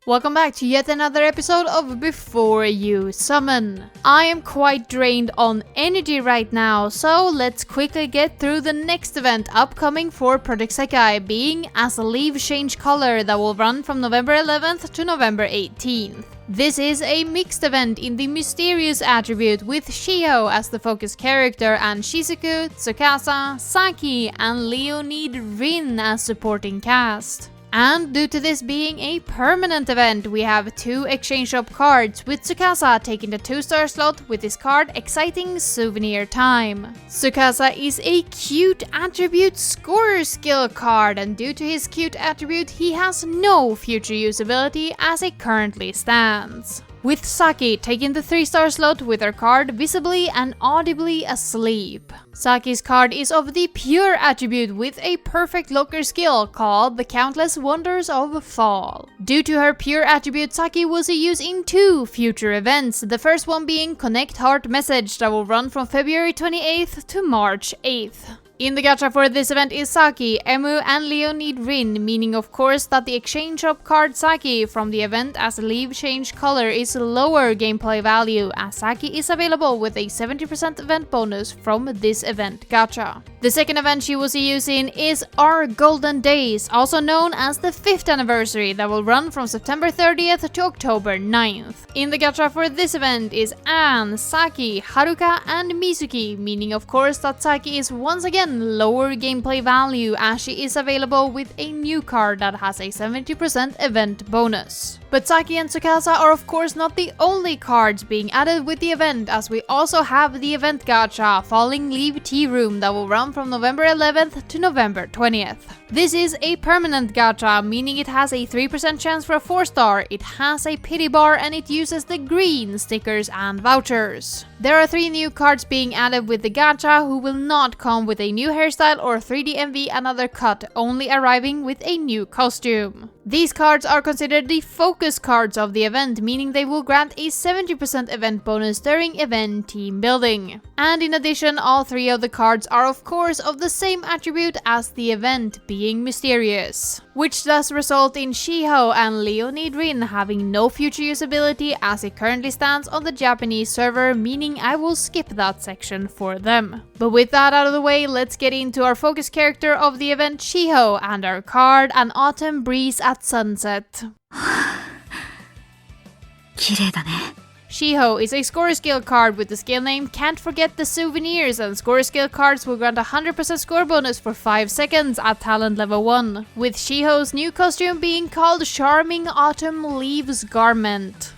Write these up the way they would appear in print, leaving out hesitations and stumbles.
Welcome back to yet another episode of Before You Summon. I am quite drained on energy right now, so let's quickly get through the next event upcoming for Project Sekai, being as a Leave Change Color that will run from November 11th to November 18th. This is a mixed event in the mysterious attribute with Shiho as the focus character and Shizuku, Tsukasa, Saki, and Leonid Rin as supporting cast. And due to this being a permanent event, we have 2 exchange shop cards, with Tsukasa taking the 2-star slot with his card Exciting Souvenir Time. Tsukasa is a cute attribute scorer skill card, and due to his cute attribute, he has no future usability as it currently stands. With Saki taking the 3-star slot with her card Visibly and Audibly Asleep. Saki's card is of the pure attribute with a perfect locker skill called the Countless Wonders of Fall. Due to her pure attribute, Saki was used in 2 future events, the first one being Connect Heart Message that will run from February 28th to March 8th. In the gacha for this event is Saki, Emu, and Leonid Rin, meaning of course that the exchange shop card Saki from the event as Leave Change Color is lower gameplay value, as Saki is available with a 70% event bonus from this event gacha. The second event she was using is Our Golden Days, also known as the 5th anniversary, that will run from September 30th to October 9th. In the gacha for this event is Anne, Saki, Haruka, and Mizuki, meaning of course that Saki is once again lower gameplay value as she is available with a new card that has a 70% event bonus. But Saki and Tsukasa are of course not the only cards being added with the event, as we also have the event gacha Falling Leave Tea Room that will run from November 11th to November 20th. This is a permanent gacha, meaning it has a 3% chance for a 4-star, it has a pity bar, and it uses the green stickers and vouchers. There are 3 new cards being added with the gacha who will not come with a new hairstyle or 3D MV another cut, only arriving with a new costume. These cards are considered the focus cards of the event, meaning they will grant a 70% event bonus during event team building. And in addition, all 3 of the cards are of course of the same attribute as the event, being mysterious, which does result in Shiho and Leonid Rin having no future usability as it currently stands on the Japanese server, meaning I will skip that section for them. But with that out of the way, let's get into our focus character of the event, Shiho, and our card An Autumn Breeze at Sunset. Shiho is a score skill card with the skill name Can't Forget the Souvenirs, and score skill cards will grant a 100% score bonus for 5 seconds at talent level 1, with Shiho's new costume being called Charming Autumn Leaves Garment.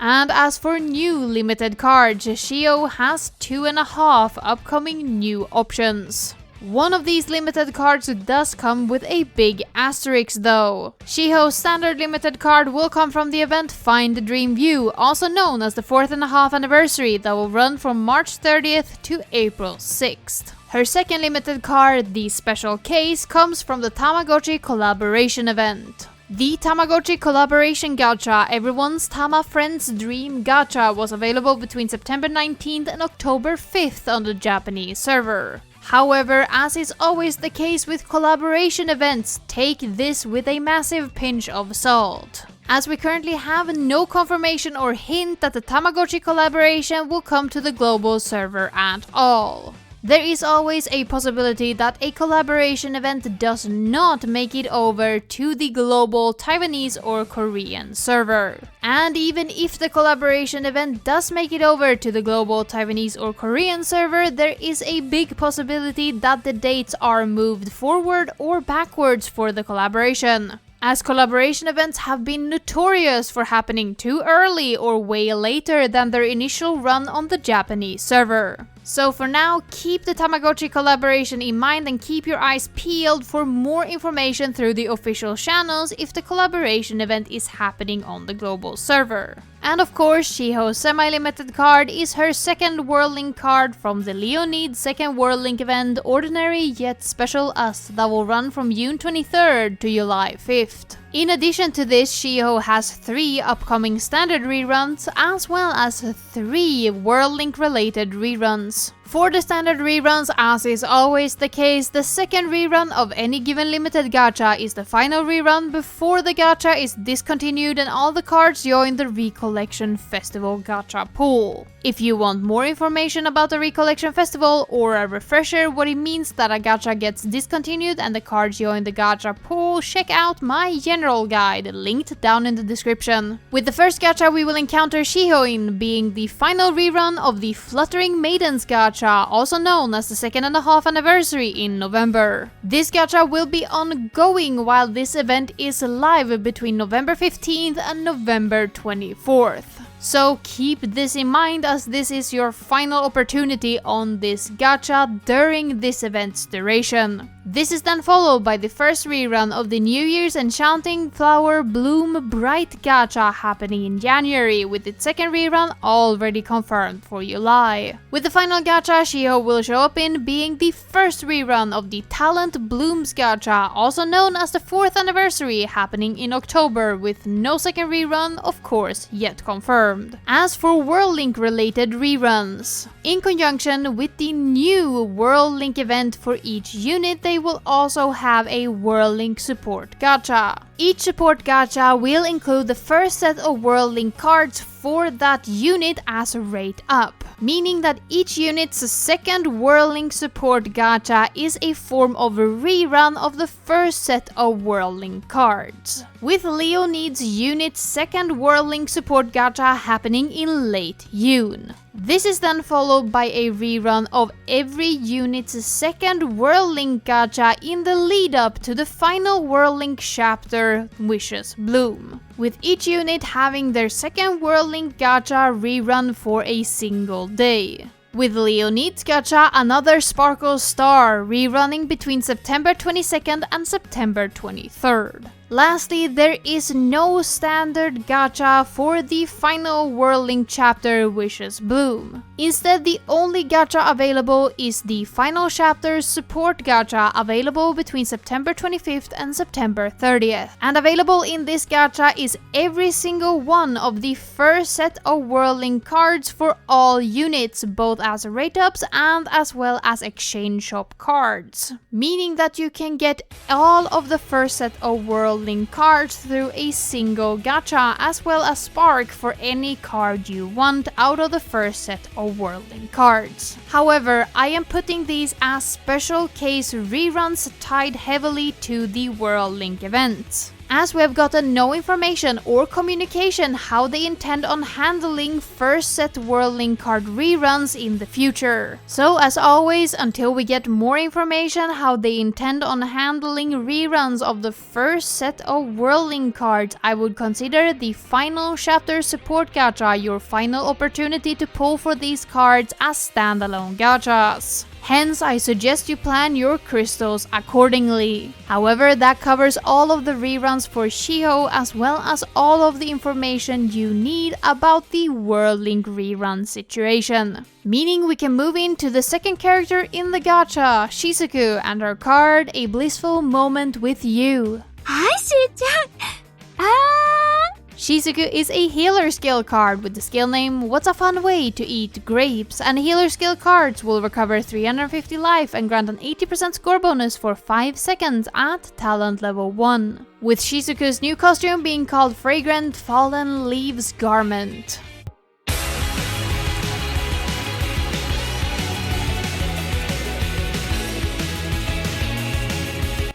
And as for new limited cards, Shiho has 2.5 upcoming new options. One of these limited cards does come with a big asterisk though. Shiho's standard limited card will come from the event Find the Dream View, also known as the 4.5 anniversary, that will run from March 30th to April 6th. Her second limited card, the Special Case, comes from the Tamagotchi collaboration event. The Tamagotchi collaboration gacha, Everyone's Tama Friend's Dream gacha, was available between September 19th and October 5th on the Japanese server. However, as is always the case with collaboration events, take this with a massive pinch of salt, as we currently have no confirmation or hint that the Tamagotchi collaboration will come to the global server at all. There is always a possibility that a collaboration event does not make it over to the global Taiwanese or Korean server. And even if the collaboration event does make it over to the global Taiwanese or Korean server, there is a big possibility that the dates are moved forward or backwards for the collaboration, as collaboration events have been notorious for happening too early or way later than their initial run on the Japanese server. So for now, keep the Tamagotchi collaboration in mind and keep your eyes peeled for more information through the official channels if the collaboration event is happening on the global server. And of course, Shiho's semi-limited card is her second World Link card from the Leonid second World Link event Ordinary Yet Special Us that will run from June 23rd to July 5th. In addition to this, Shiho has 3 upcoming standard reruns as well as 3 World Link related reruns. For the standard reruns, as is always the case, the second rerun of any given limited gacha is the final rerun before the gacha is discontinued and all the cards join the Recollection Festival gacha pool. If you want more information about the Recollection Festival or a refresher what it means that a gacha gets discontinued and the cards join the gacha pool, check out my general guide, linked down in the description. With the first gacha we will encounter Shiho in, being the final rerun of the Fluttering Maidens gacha, also known as the 2.5 anniversary in November. This gacha will be ongoing while this event is live between November 15th and November 24th. So keep this in mind as this is your final opportunity on this gacha during this event's duration. This is then followed by the first rerun of the New Year's Enchanting Flower Bloom Bright gacha happening in January, with its second rerun already confirmed for July. With the final gacha Shiho will show up in, being the first rerun of the Talent Blooms gacha, also known as the 4th anniversary, happening in October, with no second rerun of course yet confirmed. As for World Link related reruns, in conjunction with the new World Link event for each unit, they will also have a World Link support gacha. Each support gacha will include the first set of World Link cards for that unit as a rate up, meaning that each unit's second World Link support gacha is a form of a rerun of the first set of World Link cards, with Leonid's unit's second World Link support gacha happening in late June. This is then followed by a rerun of every unit's second World Link gacha in the lead up to the final World Link chapter, Wishes Bloom, with each unit having their second World Link gacha rerun for a single day. With Leonid's gacha, Another Sparkle Star, rerunning between September 22nd and September 23rd. Lastly, there is no standard gacha for the final World Link chapter, Wishes Bloom. Instead, the only gacha available is the final chapter's support gacha, available between September 25th and September 30th. And available in this gacha is every single one of the first set of World Link cards for all units, both as rate ups and as well as exchange shop cards. Meaning that you can get all of the first set of World Link cards through a single gacha, as well as spark for any card you want out of the first set of World Link cards. However, I am putting these as special case reruns tied heavily to the World Link event, as we have gotten no information or communication how they intend on handling first set World Link card reruns in the future. So as always, until we get more information how they intend on handling reruns of the first set of World Link cards, I would consider the final chapter support gacha your final opportunity to pull for these cards as standalone gachas. Hence, I suggest you plan your crystals accordingly. However, that covers all of the reruns for Shiho, as well as all of the information you need about the World Link rerun situation. Meaning we can move into the second character in the gacha, Shizuku, and her card, A Blissful Moment with You. Hi, Shi-chan! Shizuku is a healer skill card with the skill name What's a Fun Way to Eat Grapes, and healer skill cards will recover 350 life and grant an 80% score bonus for 5 seconds at talent level 1. With Shizuku's new costume being called Fragrant Fallen Leaves Garment.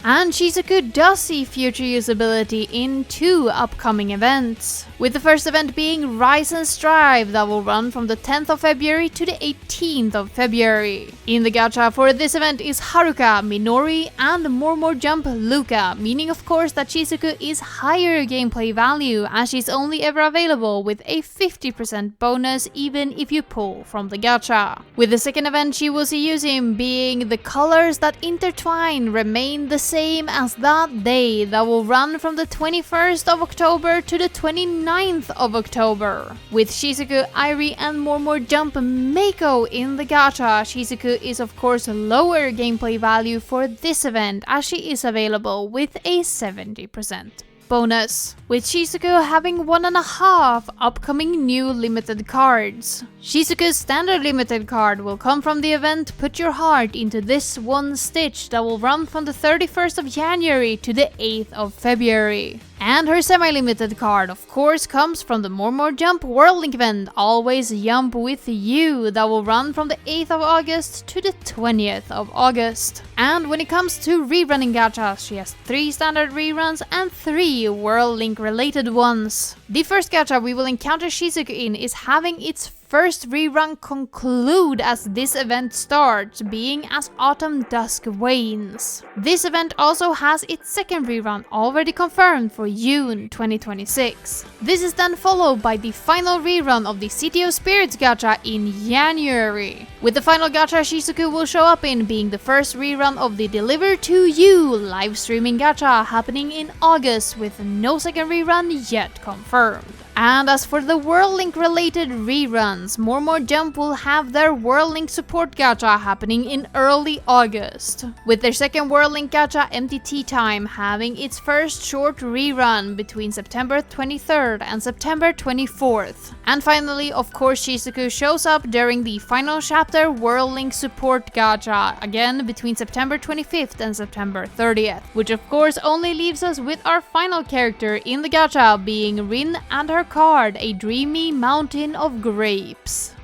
And Shizuku does see future usability in 2 upcoming events, with the first event being Rise and Strive that will run from the 10th of February to the 18th of February. In the gacha for this event is Haruka, Minori, and More Jump Luca, meaning of course that Shizuku is higher gameplay value as she's only ever available with a 50% bonus even if you pull from the gacha. With the second event she will see using being The Colors That Intertwine remain the same as that day, that will run from the 21st of October to the 29th of October. With Shizuku, Airi, and More Jump Meiko in the gacha, Shizuku is of course lower gameplay value for this event as she is available with a 70% bonus, with Shizuku having 1.5 upcoming new limited cards. Shizuku's standard limited card will come from the event Put Your Heart into This One Stitch that will run from the 31st of January to the 8th of February. And her semi-limited card of course comes from the More Jump World Link event Always Jump With You that will run from the 8th of August to the 20th of August. And when it comes to rerunning gachas, she has 3 standard reruns and 3 World Link related ones. The first gacha we will encounter Shizuku in is having its first rerun conclude as this event starts, being as Autumn Dusk wanes. This event also has its second rerun already confirmed for June 2026. This is then followed by the final rerun of the City of Spirits gacha in January, with the final gacha Shizuku will show up in being the first rerun of the Deliver to You live streaming gacha happening in August with no second rerun yet confirmed. And as for the World Link related reruns, More Jump will have their World Link support gacha happening in early August, with their second World Link gacha Empty Tea Time having its first short rerun between September 23rd and September 24th. And finally, of course, Shizuku shows up during the final chapter World Link support gacha, again between September 25th and September 30th, which of course only leaves us with our final character in the gacha being Rin and her card, A Dreamy Mountain of Grapes.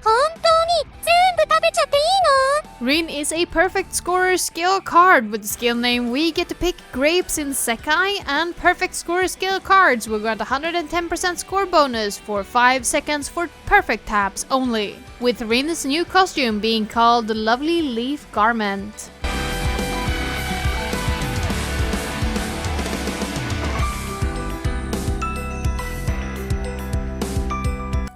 Rin is a perfect scorer skill card. With the skill name we get to pick grapes in Sekai, and perfect scorer skill cards will grant 110% score bonus for 5 seconds for perfect taps only, with Rin's new costume being called the Lovely Leaf Garment.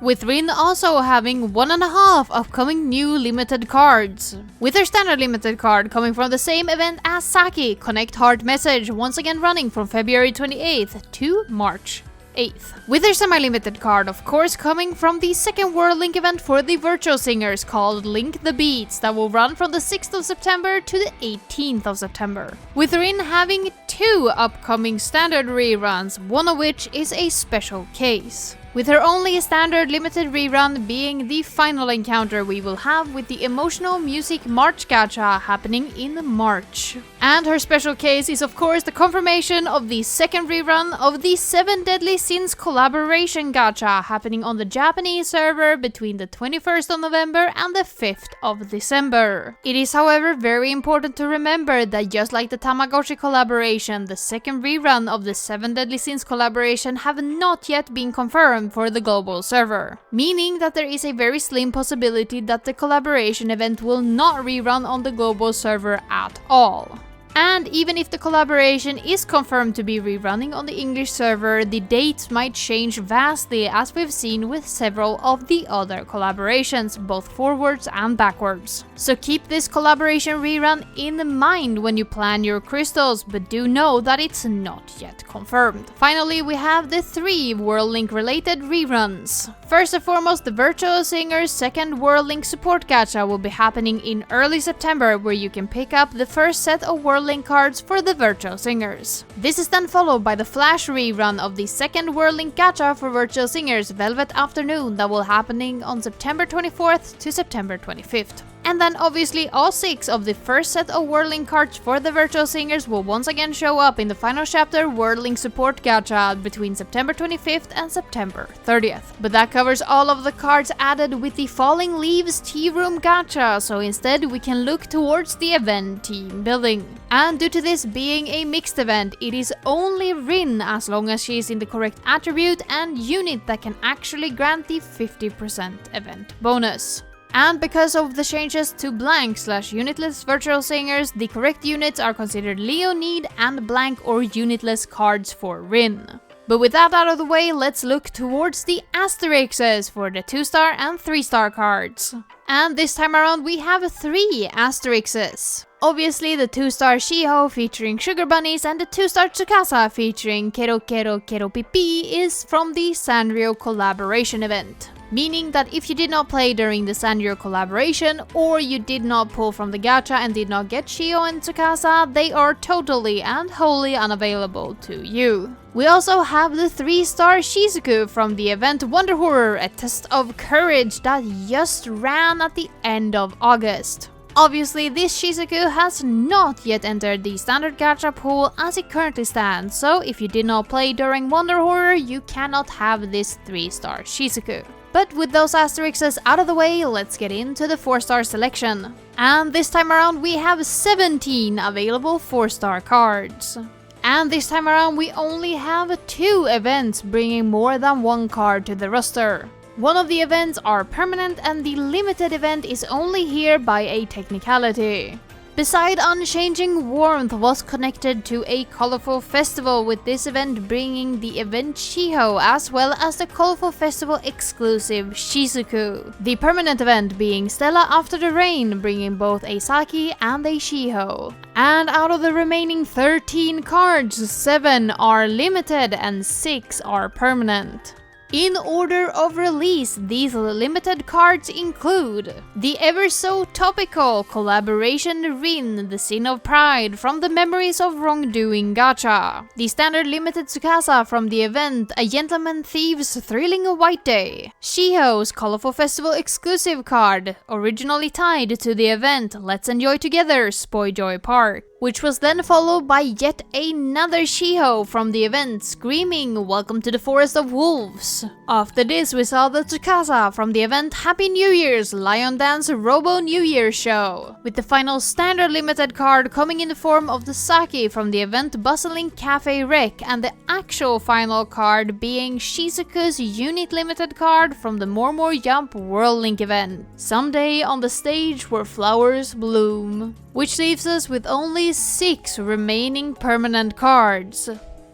With Rin also having 1.5 upcoming new limited cards, with her standard limited card coming from the same event as Saki, Connect Heart Message, once again running from February 28th to March 8th. With their semi-limited card of course coming from the second World Link event for the Virtual Singers called Link the Beats that will run from the 6th of September to the 18th of September. With Rin having 2 upcoming standard reruns, one of which is a special case, with her only standard limited rerun being the final encounter we will have with the Emotional Music March gacha happening in March. And her special case is of course the confirmation of the second rerun of the 7 Deadly Sins collaboration gacha happening on the Japanese server between the 21st of November and the 5th of December. It is however very important to remember that just like the Tamagotchi collaboration, the second rerun of the 7 Deadly Sins collaboration have not yet been confirmed for the global server, meaning that there is a very slim possibility that the collaboration event will not rerun on the global server at all. And even if the collaboration is confirmed to be rerunning on the English server, the dates might change vastly as we've seen with several of the other collaborations, both forwards and backwards. So keep this collaboration rerun in mind when you plan your crystals, but do know that it's not yet confirmed. Finally, we have the 3 World Link related reruns. First and foremost, the Virtual Singers second World Link support gacha will be happening in early September, where you can pick up the first set of World Link cards for the Virtual Singers. This is then followed by the flash rerun of the second World Link gacha for Virtual Singers Velvet Afternoon that will happening on September 24th to September 25th. And then obviously all 6 of the first set of World Link cards for the Virtual Singers will once again show up in the final chapter World Link support gacha between September 25th and September 30th. But that covers all of the cards added with the Falling Leaves Tea Room gacha, so instead we can look towards the event team building. And due to this being a mixed event, it is only Rin, as long as she is in the correct attribute and unit, that can actually grant the 50% event bonus. And because of the changes to blank/unitless Virtual Singers, the correct units are considered Leonid and blank or unitless cards for Rin. But with that out of the way, let's look towards the asterisks for the 2-star and 3-star cards. And this time around we have 3 asterisks. Obviously the 2-star Shiho featuring Sugar Bunnies and the 2-star Tsukasa featuring Kero Kero Kero Pipi is from the Sanrio collaboration event. Meaning that if you did not play during the Sanrio collaboration, or you did not pull from the gacha and did not get Shiho and Tsukasa, they are totally and wholly unavailable to you. We also have the 3-star Shizuku from the event Wonder Horror, a test of courage that just ran at the end of August. Obviously, this Shizuku has not yet entered the standard gacha pool as it currently stands, so if you did not play during Wonder Horror, you cannot have this 3-star Shizuku. But with those asterisks out of the way, let's get into the 4-star selection. And this time around we have 17 available 4-star cards. And this time around we only have 2 events bringing more than 1 card to the roster. One of the events are permanent and the limited event is only here by a technicality. Beside Unchanging Warmth was connected to a colorful festival, with this event bringing the event Shiho as well as the colorful festival exclusive Shizuku. The permanent event being Stella After the Rain, bringing both a Saki and a Shiho. And out of the remaining 13 cards, 7 are limited and 6 are permanent. In order of release, these limited cards include the ever so topical collaboration Rin, The Sin of Pride from the Memories of Wrongdoing Gacha, the standard limited Tsukasa from the event A Gentleman Thieves Thrilling White Day, Shiho's colorful festival exclusive card, originally tied to the event Let's Enjoy Together Spoy Joy Park, which was then followed by yet another Shiho from the event screaming Welcome to the Forest of Wolves. After this we saw the Tsukasa from the event Happy New Year's Lion Dance Robo New Year Show, with the final standard limited card coming in the form of the Saki from the event Bustling Cafe Rec, and the actual final card being Shizuku's unit limited card from the More Jump World Link event, Someday on the Stage Where Flowers Bloom. Which leaves us with only 6 remaining permanent cards.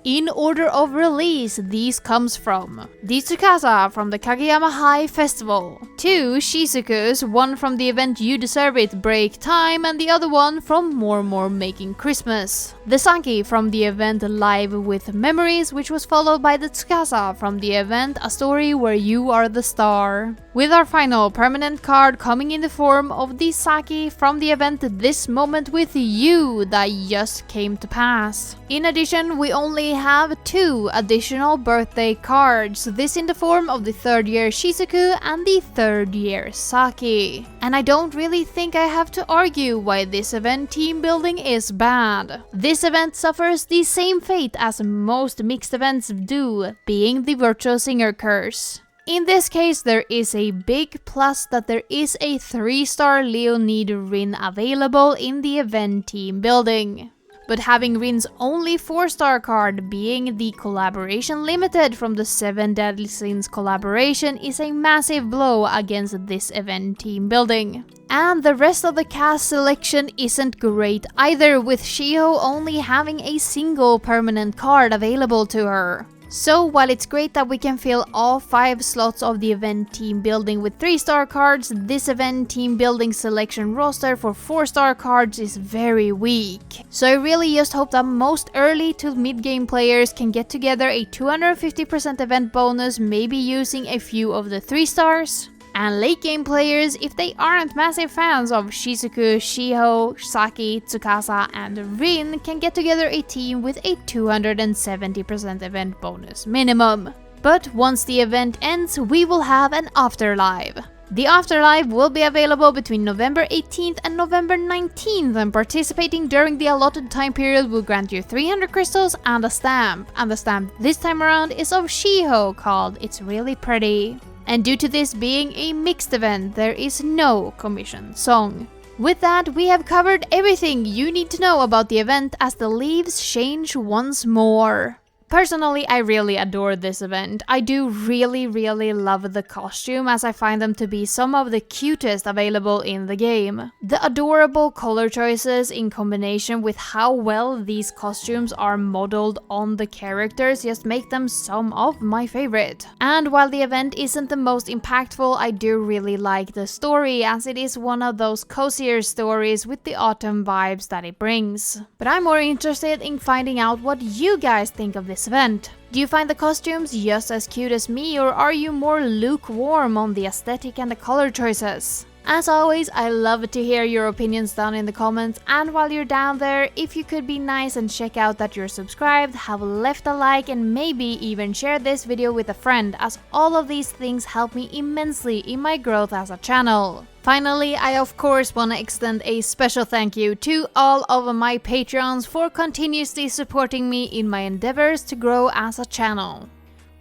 In order of release, these comes from the Tsukasa from the Kageyama High Festival, 2 Shizukus, one from the event You Deserve It Break Time and the other one from More Making Christmas, the Saki from the event Live with Memories, which was followed by the Tsukasa from the event A Story Where You Are the Star, with our final permanent card coming in the form of the Saki from the event This Moment With You that just came to pass. In addition, we only have 2 additional birthday cards, this in the form of the 3rd year Shizuku and the 3rd year Saki. And I don't really think I have to argue why this event team building is bad. This event suffers the same fate as most mixed events do, being the Virtual Singer curse. In this case, there is a big plus that there is a 3-star Leonid Rin available in the event team building. But having Rin's only 4-star card being the collaboration limited from the 7 Deadly Sins collaboration is a massive blow against this event team building. And the rest of the cast selection isn't great either, with Shiho only having a single permanent card available to her. So while it's great that we can fill all 5 slots of the event team building with 3-star cards, this event team building selection roster for 4-star cards is very weak. So I really just hope that most early to mid-game players can get together a 250% event bonus, maybe using a few of the 3-stars. And late game players, if they aren't massive fans of Shizuku, Shiho, Saki, Tsukasa, and Rin, can get together a team with a 270% event bonus minimum. But once the event ends, we will have an afterlife. The afterlife will be available between November 18th and November 19th, and participating during the allotted time period will grant you 300 crystals and a stamp. And the stamp this time around is of Shiho, called It's Really Pretty. And due to this being a mixed event, there is no commission song. With that, we have covered everything you need to know about the event as the leaves change once more. Personally, I really adore this event. I do really love the costume, as I find them to be some of the cutest available in the game. The adorable color choices in combination with how well these costumes are modeled on the characters just make them some of my favorite. And while the event isn't the most impactful, I do really like the story, as it is one of those cozier stories with the autumn vibes that it brings. But I'm more interested in finding out what you guys think of this event. Do you find the costumes just as cute as me, or are you more lukewarm on the aesthetic and the color choices? As always, I love to hear your opinions down in the comments, and while you're down there, if you could be nice and check out that you're subscribed, have left a like, and maybe even share this video with a friend, as all of these things help me immensely in my growth as a channel. Finally, I of course want to extend a special thank you to all of my Patreons for continuously supporting me in my endeavors to grow as a channel.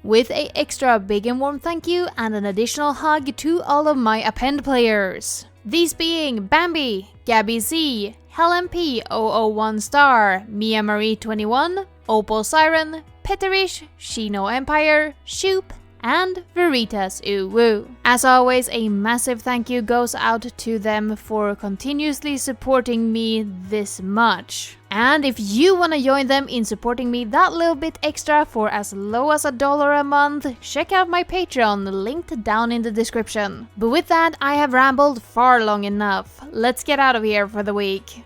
With a extra big and warm thank you and an additional hug to all of my append players. These being Bambi, Gabby Z, Helen P 001 Star, Mia Marie 21, Opal Siren, Peterish, Shino Empire, Shoop, and Veritas Uwu. As always, a massive thank you goes out to them for continuously supporting me this much. And if you want to join them in supporting me that little bit extra for as low as $1 a month, check out my Patreon, linked down in the description. But with that, I have rambled far long enough. Let's get out of here for the week.